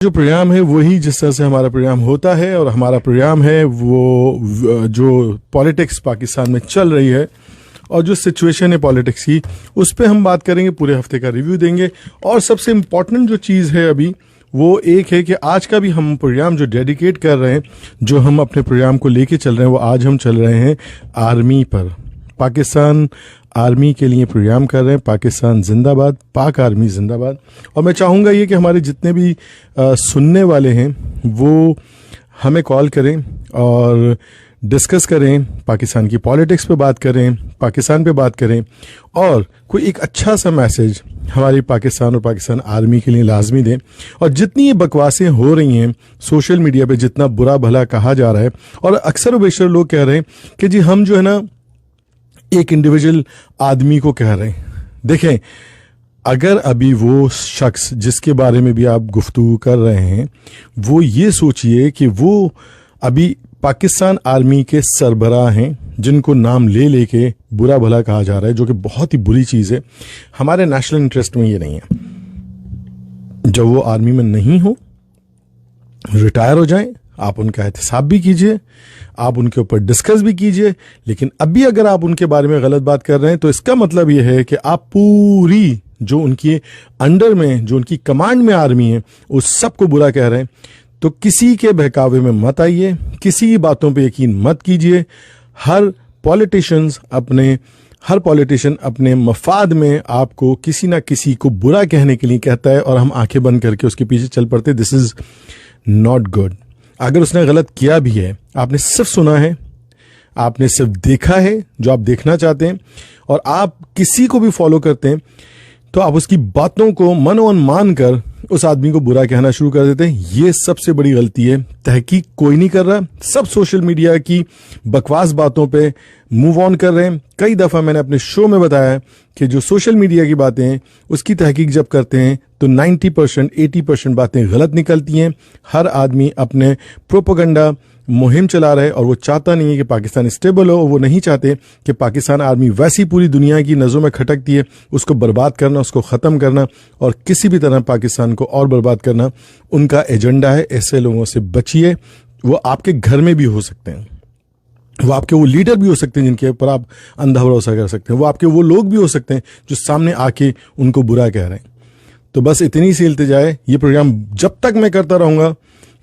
जो प्रोग्राम है वही जिस तरह से हमारा प्रोग्राम होता है, और हमारा प्रोग्राम है वो जो पॉलिटिक्स पाकिस्तान में चल रही है और जो सिचुएशन है पॉलिटिक्स की, उस पर हम बात करेंगे, पूरे हफ्ते का रिव्यू देंगे। और सबसे इम्पॉर्टेंट जो चीज़ है अभी वो एक है कि आज का भी हम प्रोग्राम जो डेडिकेट कर रहे हैं, जो हम अपने प्रोग्राम को लेके चल रहे हैं, वो आज हम चल रहे हैं आर्मी पर। पाकिस्तान आर्मी के लिए प्रोग्राम कर रहे हैं। पाकिस्तान जिंदाबाद, पाक आर्मी जिंदाबाद। और मैं चाहूँगा ये कि हमारे जितने भी सुनने वाले हैं वो हमें कॉल करें और डिस्कस करें, पाकिस्तान की पॉलिटिक्स पे बात करें, पाकिस्तान पे बात करें, और कोई एक अच्छा सा मैसेज हमारी पाकिस्तान और पाकिस्तान आर्मी के लिए लाजमी दें। और जितनी ये बकवासें हो रही हैं सोशल मीडिया पे, जितना बुरा भला कहा जा रहा है, और अक्सर बेशर लोग कह रहे हैं कि जी हम जो है ना एक इंडिविजुअल आदमी को कह रहे हैं। देखें, अगर अभी वो शख्स जिसके बारे में भी आप गुफ्तगू कर रहे हैं, वो ये सोचिए कि वो अभी पाकिस्तान आर्मी के सरबराह हैं, जिनको नाम ले लेके बुरा भला कहा जा रहा है, जो कि बहुत ही बुरी चीज़ है। हमारे नेशनल इंटरेस्ट में ये नहीं है। जब वो आर्मी में नहीं हो, रिटायर हो जाएं, आप उनका एहतसाब भी कीजिए, आप उनके ऊपर डिस्कस भी कीजिए। लेकिन अभी अगर आप उनके बारे में गलत बात कर रहे हैं तो इसका मतलब यह है कि आप पूरी जो उनकी अंडर में, जो उनकी कमांड में आर्मी है, उस सबको बुरा कह रहे हैं। तो किसी के बहकावे में मत आइए, किसी की बातों पे यकीन मत कीजिए। हर पॉलिटिशियन अपने मफाद में आपको किसी ना किसी को बुरा कहने के लिए कहता है, और हम आंखें बंद करके उसके पीछे चल पड़ते। This is not good. अगर उसने गलत किया भी है, आपने सिर्फ सुना है, आपने सिर्फ देखा है जो आप देखना चाहते हैं, और आप किसी को भी फॉलो करते हैं, तो आप उसकी बातों को मनोन मानकर उस आदमी को बुरा कहना शुरू कर देते हैं। ये सबसे बड़ी गलती है। तहकीक कोई नहीं कर रहा, सब सोशल मीडिया की बकवास बातों पे मूव ऑन कर रहे हैं। कई दफ़ा मैंने अपने शो में बताया कि जो सोशल मीडिया की बातें हैं उसकी तहकीक जब करते हैं तो 90% 80% बातें गलत निकलती हैं। हर आदमी अपने प्रोपेगेंडा मुहिम चला रहा है, और वो चाहता नहीं है कि पाकिस्तान स्टेबल हो। वो नहीं चाहते कि पाकिस्तान आर्मी वैसी पूरी दुनिया की नज़रों में खटकती है, उसको बर्बाद करना, उसको ख़त्म करना, और किसी भी तरह पाकिस्तान को और बर्बाद करना उनका एजेंडा है। ऐसे लोगों से बचिए। वो आपके घर में भी हो सकते हैं, वो आपके वो लीडर भी हो सकते हैं जिनके ऊपर आप अंधा भरोसा कर सकते हैं, वो आपके वो लोग भी हो सकते हैं जो सामने आके उनको बुरा कह रहे हैं। तो बस इतनी सी इल्तिजा है। ये प्रोग्राम जब तक मैं करता रहूँगा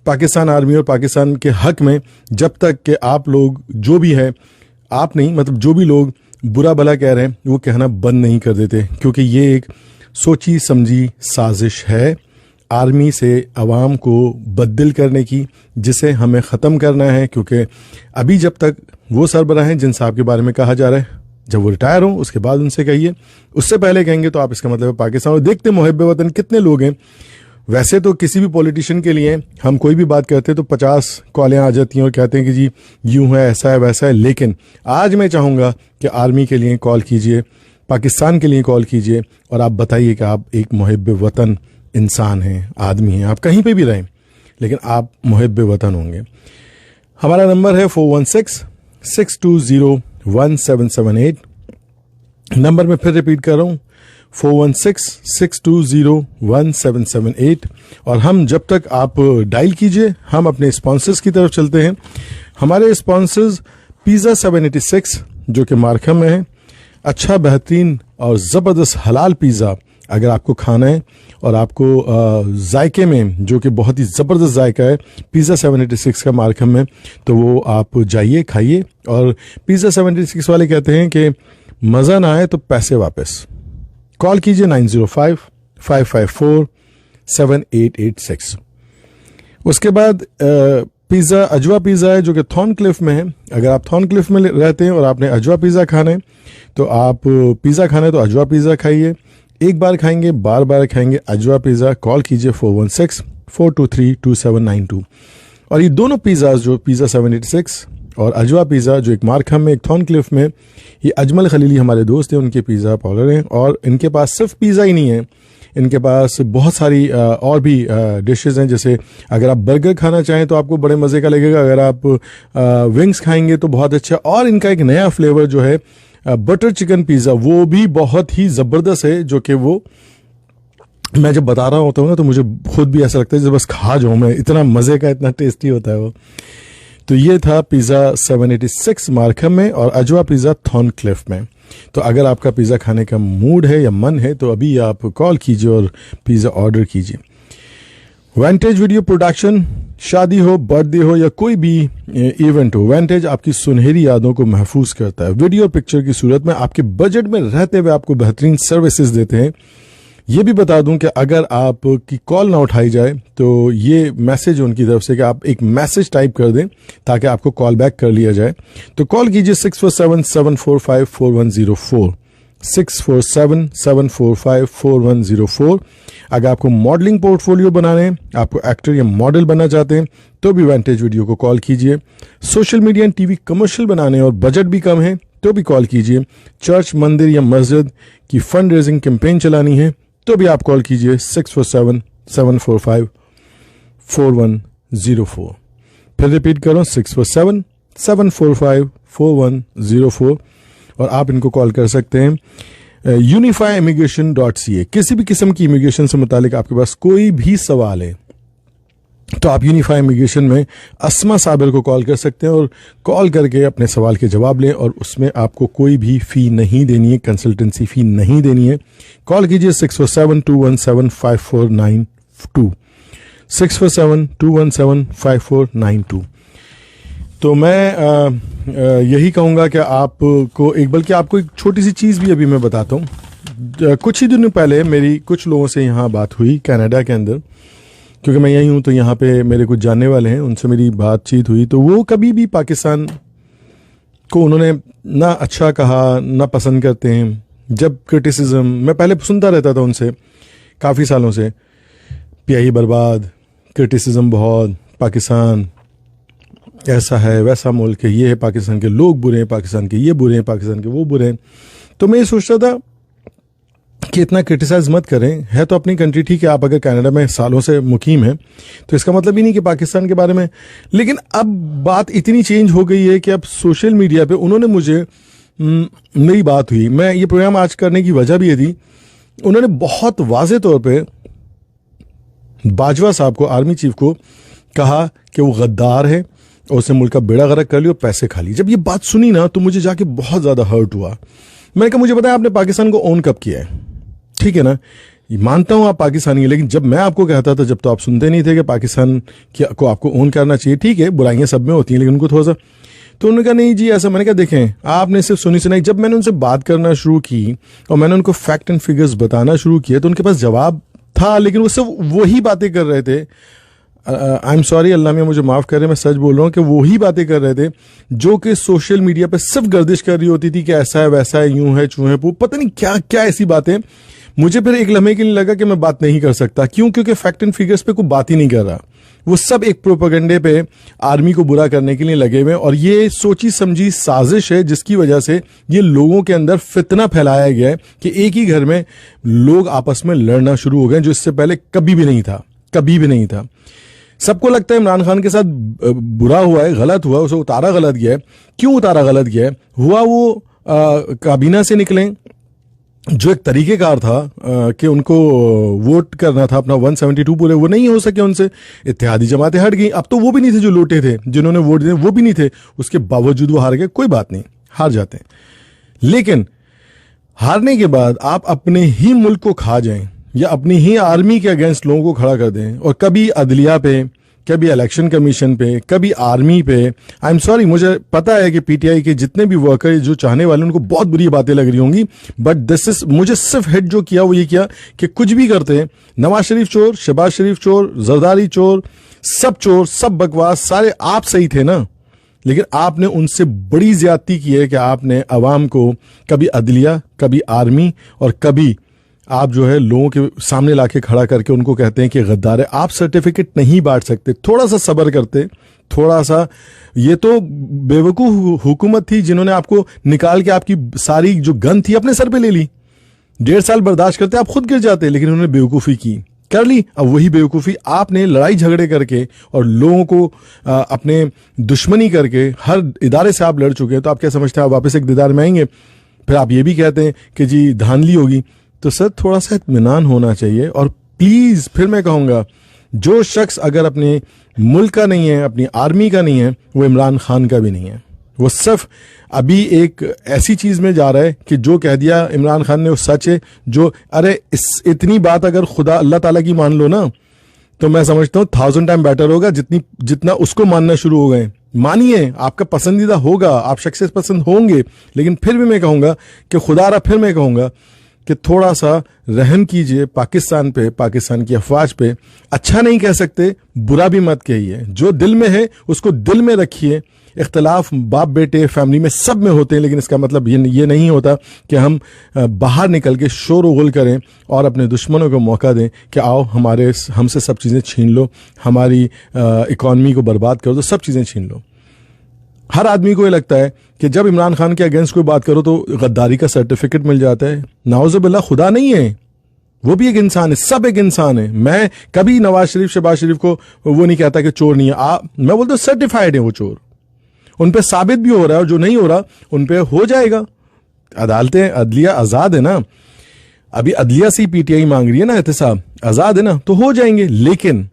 पाकिस्तान आर्मी और पाकिस्तान के हक में, जब तक कि आप लोग जो भी है, आप नहीं मतलब जो भी लोग बुरा भला कह रहे हैं, वो कहना बंद नहीं कर देते, क्योंकि ये एक सोची समझी साजिश है आर्मी से अवाम को बददिल करने की, जिसे हमें ख़त्म करना है। क्योंकि अभी जब तक वो सरबराह हैं जिन साहब के बारे में कहा जा रहा है, जब वो रिटायर हो उसके बाद उनसे कहिए। उससे पहले कहेंगे तो आप इसका मतलब है पाकिस्तान। और देखते मुहब्बे वतन कितने लोग हैं। वैसे तो किसी भी पॉलिटिशियन के लिए हम कोई भी बात करते हैं तो 50 कॉलें आ जाती हैं और कहते हैं कि जी यूं है, ऐसा है, वैसा है। लेकिन आज मैं चाहूँगा कि आर्मी के लिए कॉल कीजिए, पाकिस्तान के लिए कॉल कीजिए, और आप बताइए कि आप एक मुहब्बे वतन इंसान हैं, आदमी हैं। आप कहीं पे भी रहें, लेकिन आप मुहब्बे वतन होंगे। हमारा नंबर है 416-620-1778। नंबर मैं फिर रिपीट कर रहा हूँ, 416-620-1778। और हम जब तक आप डायल कीजिए, हम अपने स्पॉन्सर्स की तरफ चलते हैं। हमारे स्पॉन्सर्स पिज़्ज़ा 786 जो कि मार्खम में है। अच्छा, बेहतरीन और ज़बरदस्त हलाल पिज़्ज़ा अगर आपको खाना है और आपको जायके में, जो कि बहुत ही ज़बरदस्त जायका है पिज़्ज़ा 786 का मार्खम में, तो वो आप जाइए, खाइए। और पिज़्ज़ा 786 वाले कहते हैं कि मज़ा ना आए तो पैसे वापस। कॉल कीजिए 905-554-7886। उसके बाद पिज़्ज़ा अजवा पिज़्ज़ा है जो कि थॉर्नक्लिफ में है। अगर आप थॉर्नक्लिफ में रहते हैं और आपने अजवा पिज़्ज़ा खाना है, तो आप पिज़्ज़ा खाना है तो अजवा पिज़्ज़ा खाइए। एक बार खाएंगे, बार बार खाएंगे अजवा पिज़्ज़ा। कॉल कीजिए 416-423-2792। और ये दोनों पिज़्ज़ा, जो पिज़्ज़ा 786 और अजवा पिज़्ज़ा, जो एक मार्खम में, एक थॉर्नक्लिफ में, ये अजमल खलीली हमारे दोस्त हैं, उनके पिज़्ज़ा पार्लर हैं। और इनके पास सिर्फ पिज़्ज़ा ही नहीं है, इनके पास बहुत सारी और भी डिशेज़ हैं। जैसे अगर आप बर्गर खाना चाहें तो आपको बड़े मज़े का लगेगा, अगर आप विंग्स खाएंगे तो बहुत अच्छा। और इनका एक नया फ्लेवर जो है बटर चिकन पिज़्ज़ा, वो भी बहुत ही ज़बरदस्त है, जो कि वो मैं जब बता रहा होता हूँ ना तो मुझे खुद भी ऐसा लगता है जैसे बस खा जाऊँ मैं, इतना मज़े का, इतना टेस्टी होता है वो। तो ये था पिज़्ज़ा 786 मार्खम में और अजवा पिज़्ज़ा थॉर्नक्लिफ में। तो अगर आपका पिज़्ज़ा खाने का मूड है या मन है तो अभी आप कॉल कीजिए और पिज़्ज़ा ऑर्डर कीजिए। वेंटेज वीडियो प्रोडक्शन, शादी हो, बर्थडे हो या कोई भी इवेंट हो, वेंटेज आपकी सुनहरी यादों को महफूज करता है। वीडियो और पिक्चर की सूरत में आपके बजट में रहते हुए आपको बेहतरीन सर्विसेज देते हैं। ये भी बता दूं कि अगर आपकी कॉल ना उठाई जाए तो ये मैसेज उनकी तरफ से कि आप एक मैसेज टाइप कर दें ताकि आपको कॉल बैक कर लिया जाए। तो कॉल कीजिए 647-745-4104, 647-745-4104। अगर आपको मॉडलिंग पोर्टफोलियो बनाने हैं, आपको एक्टर या मॉडल बनना चाहते हैं तो भी वेंटेज वीडियो को कॉल कीजिए। Social media and TV commercial बनाने और बजट भी कम है तो भी कॉल कीजिए। चर्च, मंदिर या मस्जिद की फंड रेजिंग कैंपेन चलानी है तो भी आप कॉल कीजिए 647-745-4104। फिर रिपीट करो 647-745-4104। और आप इनको कॉल कर सकते हैं unifyimmigration.ca। किसी भी किस्म की इमिग्रेशन से मुतालिक आपके पास कोई भी सवाल है तो आप यूनिफाई इमिग्रेशन में अस्मा साबिर को कॉल कर सकते हैं और कॉल करके अपने सवाल के जवाब लें और उसमें आपको कोई भी फ़ी नहीं देनी है, कंसल्टेंसी फ़ी नहीं देनी है। कॉल कीजिए 647-217-5492, 647-217-5492। तो मैं यही कहूँगा कि आपको बल्कि आपको एक छोटी सी चीज़ भी अभी मैं बताता हूँ। कुछ ही दिनों पहले मेरी कुछ लोगों से यहाँ बात हुई कनाडा के अंदर, क्योंकि मैं यहीं हूँ तो यहाँ पे मेरे कुछ जानने वाले हैं, उनसे मेरी बातचीत हुई। तो वो कभी भी पाकिस्तान को उन्होंने ना अच्छा कहा ना पसंद करते हैं। जब क्रिटिसिज्म मैं पहले सुनता रहता था उनसे काफ़ी सालों से, PI बर्बाद, क्रिटिसिज्म बहुत, पाकिस्तान ऐसा है वैसा मुल्क है, ये है, पाकिस्तान के लोग बुरे हैं, पाकिस्तान के ये बुरे हैं, पाकिस्तान के वो बुरे हैं। तो मैं ये सोचता था कि इतना क्रिटिसाइज मत करें, है तो अपनी कंट्री, ठीक है। आप अगर कनाडा में सालों से मुकीम हैं तो इसका मतलब ही नहीं कि पाकिस्तान के बारे में। लेकिन अब बात इतनी चेंज हो गई है कि अब सोशल मीडिया पे उन्होंने मुझे मेरी बात हुई, मैं ये प्रोग्राम आज करने की वजह भी ये थी, उन्होंने बहुत वाज़े तौर पे बाजवा साहब को, आर्मी चीफ को कहा कि वो गद्दार है और उसने मुल्क का बेड़ा गर्क कर लिया और पैसे खा लिए। जब ये बात सुनी ना तो मुझे जाके बहुत ज़्यादा हर्ट हुआ। मैंने कहा मुझे पता है आपने पाकिस्तान को ओन कब किया है, ठीक है ना, मानता हूं आप पाकिस्तानी हैं, लेकिन जब मैं आपको कहता था जब तो आप सुनते नहीं थे कि पाकिस्तान को आपको ओन करना चाहिए। ठीक है, बुराइयां सब में होती हैं लेकिन उनको थोड़ा सा, तो उन्होंने कहा नहीं जी ऐसा। मैंने कहा देखें आपने सिर्फ सुनी सुनाई। जब मैंने उनसे बात करना शुरू की और मैंने उनको फैक्ट एंड फिगर्स बताना शुरू किया तो उनके पास जवाब था, लेकिन वो सब वही बातें कर रहे थे। आई एम सॉरी, अल्लाह मियां मुझे माफ़ करे, मैं सच बोल रहा हूँ कि वही बातें कर रहे थे जो कि सोशल मीडिया पे सिर्फ गर्दिश कर रही होती थी कि ऐसा है वैसा है, यूं है चूं है, पता नहीं क्या क्या ऐसी बातें। मुझे फिर एक लम्हे के लिए लगा कि मैं बात नहीं कर सकता। क्यों? क्योंकि फैक्ट एंड फिगर्स पे कोई बात ही नहीं कर रहा। वो सब एक प्रोपेगेंडे पे आर्मी को बुरा करने के लिए लगे हुए, और ये सोची समझी साजिश है जिसकी वजह से ये लोगों के अंदर फितना फैलाया गया है कि एक ही घर में लोग आपस में लड़ना शुरू हो गए, जो इससे पहले कभी भी नहीं था, कभी भी नहीं था। सबको लगता है इमरान खान के साथ बुरा हुआ है, गलत हुआ, उसे उतारा गलत गया है। क्यों उतारा गलत गया है? हुआ वो काबीना से निकले जो एक तरीकेकार था कि उनको वोट करना था अपना 172 पूरे, वो नहीं हो सके उनसे। इत्तेहादी जमातें हट गई। अब तो वो भी नहीं थे जो लोटे थे, जिन्होंने वोट दिए वो भी नहीं थे, उसके बावजूद वो हार गए। कोई बात नहीं, हार जाते हैं, लेकिन हारने के बाद आप अपने ही मुल्क को खा जाएं या अपनी ही आर्मी के अगेंस्ट लोगों को खड़ा कर दें, और कभी अदलिया पे, कभी इलेक्शन कमीशन पे, कभी आर्मी पे। आई एम सॉरी, मुझे पता है कि पीटीआई के जितने भी वर्कर जो चाहने वाले उनको बहुत बुरी बातें लग रही होंगी, बट दिस इज, मुझे सिर्फ हिट जो किया वो ये किया कि कुछ भी करते हैं, नवाज शरीफ चोर, शहबाज शरीफ चोर, जरदारी चोर, सब बकवास, सारे आप सही थे ना, लेकिन आपने उनसे बड़ी ज्यादती की है कि आपने अवाम को कभी अदलिया, कभी आर्मी और कभी आप जो है लोगों के सामने लाके खड़ा करके उनको कहते हैं कि गद्दार है। आप सर्टिफिकेट नहीं बांट सकते, थोड़ा सा सब्र करते, थोड़ा सा। ये तो बेवकूफ हुकूमत थी जिन्होंने आपको निकाल के आपकी सारी जो गन थी अपने सर पे ले ली। 1.5 साल बर्दाश्त करते आप खुद गिर जाते, लेकिन उन्होंने बेवकूफ़ी की, कर ली। अब वही बेवकूफ़ी आपने लड़ाई झगड़े करके और लोगों को अपने दुश्मनी करके हर इदारे से आप लड़ चुके हैं। तो आप क्या समझते हैं आप वापस एक दीदार में आएंगे? फिर आप ये भी कहते हैं कि जी धांधली होगी। तो सर थोड़ा सा इत्मीनान होना चाहिए और प्लीज फिर मैं कहूंगा, जो शख्स अगर अपने मुल्क का नहीं है, अपनी आर्मी का नहीं है, वो इमरान खान का भी नहीं है। वो सिर्फ अभी एक ऐसी चीज में जा रहा है कि जो कह दिया इमरान खान ने वो सच है। जो अरे इतनी बात अगर खुदा अल्लाह ताला की मान लो ना, तो मैं समझता हूँ 1000 टाइम बेटर होगा जितना उसको मानना शुरू हो गए। मानिए, आपका पसंदीदा होगा, आप शख्सियत पसंद होंगे, लेकिन फिर भी मैं कहूंगा कि खुदारा फिर मैं कहूंगा कि थोड़ा सा रहम कीजिए पाकिस्तान पे, पाकिस्तान की अफवाज पे। अच्छा नहीं कह सकते, बुरा भी मत कहिए। जो दिल में है उसको दिल में रखिए। इख्तलाफ बाप बेटे फैमिली में सब में होते हैं, लेकिन इसका मतलब ये नहीं होता कि हम बाहर निकल के शोर गुल करें और अपने दुश्मनों को मौका दें कि आओ हमसे सब चीज़ें छीन लो, हमारी इकॉनमी को बर्बाद कर दो, सब चीज़ें छीन लो। हर आदमी को ये लगता है कि जब इमरान खान के अगेंस्ट कोई बात करो तो गद्दारी का सर्टिफिकेट मिल जाता है। नाउज़ुबिल्लाह, खुदा नहीं है, वो भी एक इंसान है, सब एक इंसान है। मैं कभी नवाज शरीफ शहबाज शरीफ को वो नहीं कहता कि चोर नहीं है। मैं बोलता हूँ सर्टिफाइड है वो चोर, उन पे साबित भी हो रहा है, और जो नहीं हो रहा उन पे हो जाएगा। अदालतें, अदलिया आजाद है ना। अभी अदलिया से पीटीआई मांग रही है ना एहतसाब, आजाद है ना, तो हो जाएंगे। लेकिन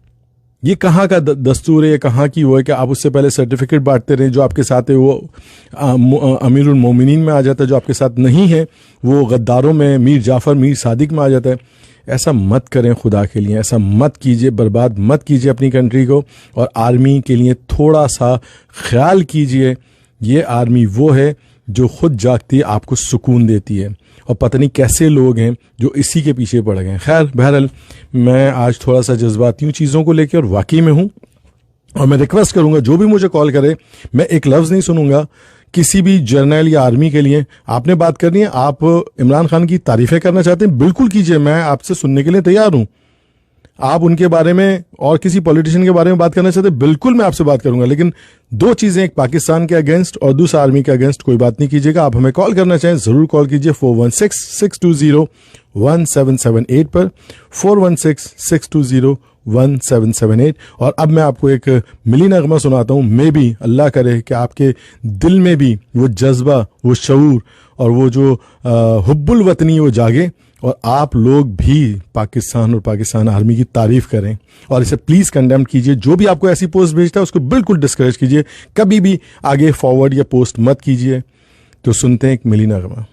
ये कहाँ का दस्तूर है, ये कहाँ की वो है कि आप उससे पहले सर्टिफिकेट बांटते रहे। जो आपके साथ है वो अमीरुल मोमिनीन में आ जाता है, जो आपके साथ नहीं है वो गद्दारों में, मीर जाफर मीर सादिक में आ जाता है। ऐसा मत करें खुदा के लिए, ऐसा मत कीजिए, बर्बाद मत कीजिए अपनी कंट्री को। और आर्मी के लिए थोड़ा सा ख्याल कीजिए। ये आर्मी वो है जो खुद जागती है, आपको सुकून देती है, और पता नहीं कैसे लोग हैं जो इसी के पीछे पड़ गए। खैर, बहरहाल मैं आज थोड़ा सा जज्बाती हूँ चीज़ों को लेकर, और वाकई में हूँ। और मैं रिक्वेस्ट करूंगा जो भी मुझे कॉल करे, मैं एक लफ्ज़ नहीं सुनूंगा किसी भी जर्नल या आर्मी के लिए। आपने बात करनी है, आप इमरान खान की तारीफें करना चाहते हैं, बिल्कुल कीजिए, मैं आपसे सुनने के लिए तैयार हूं। आप उनके बारे में और किसी पॉलिटिशियन के बारे में बात करना चाहते हैं, बिल्कुल मैं आपसे बात करूंगा। लेकिन दो चीजें, एक पाकिस्तान के अगेंस्ट और दूसरा आर्मी के अगेंस्ट कोई बात नहीं कीजिएगा। आप हमें कॉल करना चाहें जरूर कॉल कीजिए 416-620-1778 पर, 416-620-1778। और अब मैं आपको एक मिली नगमा सुनाता हूं। मे भी अल्लाह करे कि आपके दिल में भी वो जज्बा, वो शऊर और वो जो हुब्बुल वतनी वो जागे, और आप लोग भी पाकिस्तान और पाकिस्तान आर्मी की तारीफ करें। और इसे प्लीज कंडेम कीजिए। जो भी आपको ऐसी पोस्ट भेजता है उसको बिल्कुल डिस्करेज कीजिए, कभी भी आगे फॉरवर्ड या पोस्ट मत कीजिए। तो सुनते हैं एक मिली नगमा।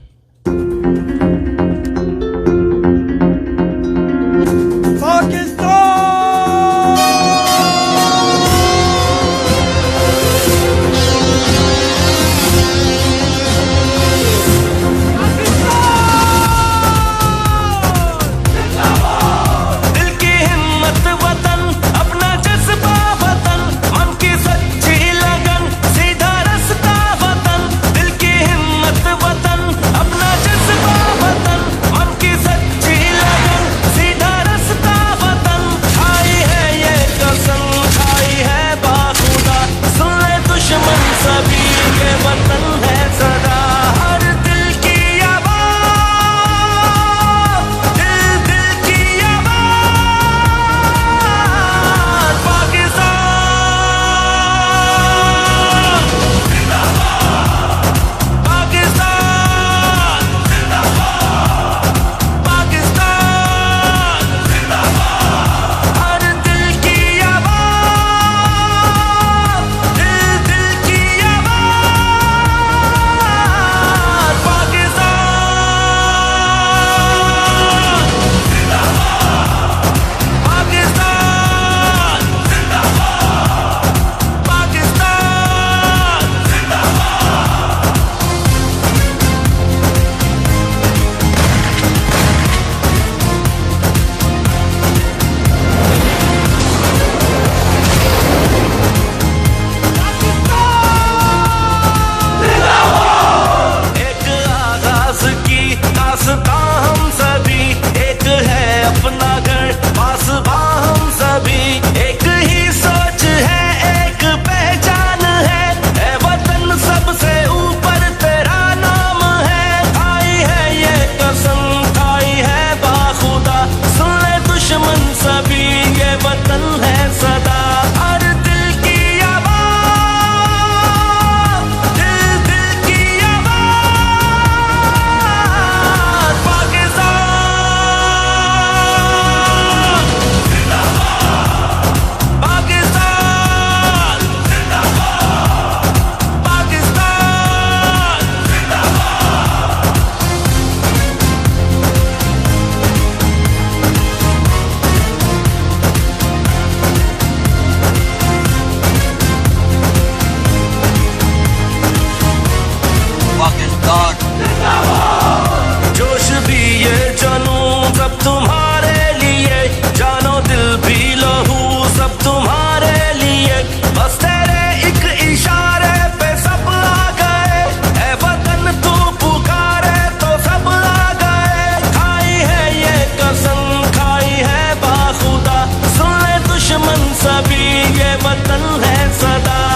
वतन है सदा।